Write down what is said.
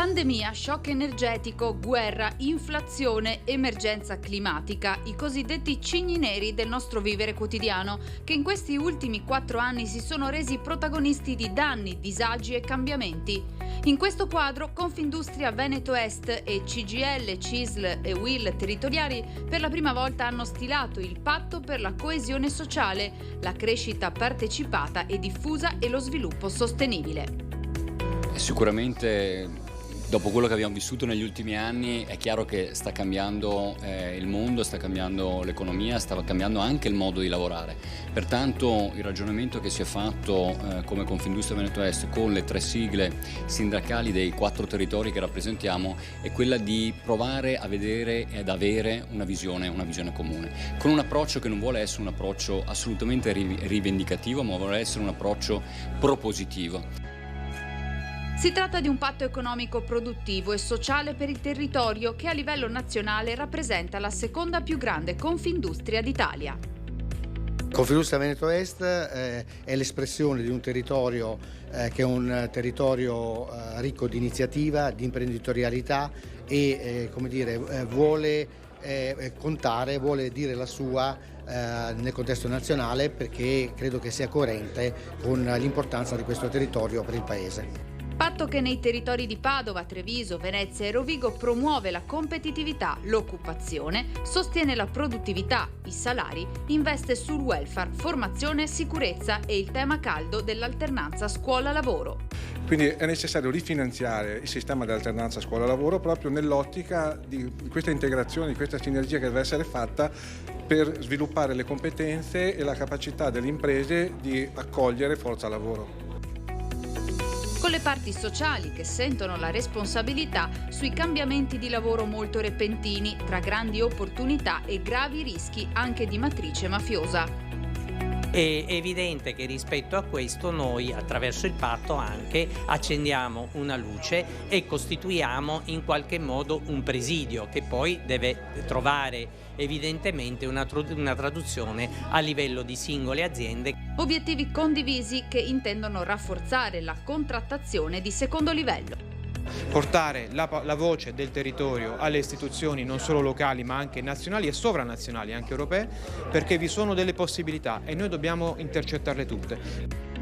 Pandemia, shock energetico, guerra, inflazione, emergenza climatica, i cosiddetti cigni neri del nostro vivere quotidiano, che in questi ultimi 4 anni si sono resi protagonisti di danni, disagi e cambiamenti. In questo quadro, Confindustria Veneto Est e CGIL, CISL e UIL territoriali per la prima volta hanno stilato il patto per la coesione sociale, la crescita partecipata e diffusa e lo sviluppo sostenibile. Sicuramente dopo quello che abbiamo vissuto negli ultimi anni è chiaro che sta cambiando il mondo, sta cambiando l'economia, sta cambiando anche il modo di lavorare. Pertanto il ragionamento che si è fatto come Confindustria Veneto Est con le 3 sigle sindacali dei 4 territori che rappresentiamo è quella di provare a vedere ed avere una visione comune, con un approccio che non vuole essere un approccio assolutamente rivendicativo, ma vuole essere un approccio propositivo. Si tratta di un patto economico produttivo e sociale per il territorio che a livello nazionale rappresenta la seconda più grande Confindustria d'Italia. Confindustria Veneto Est è l'espressione di un territorio che è un territorio ricco di iniziativa, di imprenditorialità e vuole contare, vuole dire la sua nel contesto nazionale, perché credo che sia coerente con l'importanza di questo territorio per il Paese. Patto che nei territori di Padova, Treviso, Venezia e Rovigo promuove la competitività, l'occupazione, sostiene la produttività, i salari, investe sul welfare, formazione e sicurezza e il tema caldo dell'alternanza scuola-lavoro. Quindi è necessario rifinanziare il sistema dell'alternanza scuola-lavoro proprio nell'ottica di questa integrazione, di questa sinergia che deve essere fatta per sviluppare le competenze e la capacità delle imprese di accogliere forza lavoro. Con le parti sociali che sentono la responsabilità sui cambiamenti di lavoro molto repentini, tra grandi opportunità e gravi rischi anche di matrice mafiosa. È evidente che rispetto a questo noi attraverso il patto anche accendiamo una luce e costituiamo in qualche modo un presidio che poi deve trovare evidentemente una traduzione a livello di singole aziende. Obiettivi condivisi che intendono rafforzare la contrattazione di secondo livello. Portare la voce del territorio alle istituzioni non solo locali ma anche nazionali e sovranazionali, anche europee, perché vi sono delle possibilità e noi dobbiamo intercettarle tutte.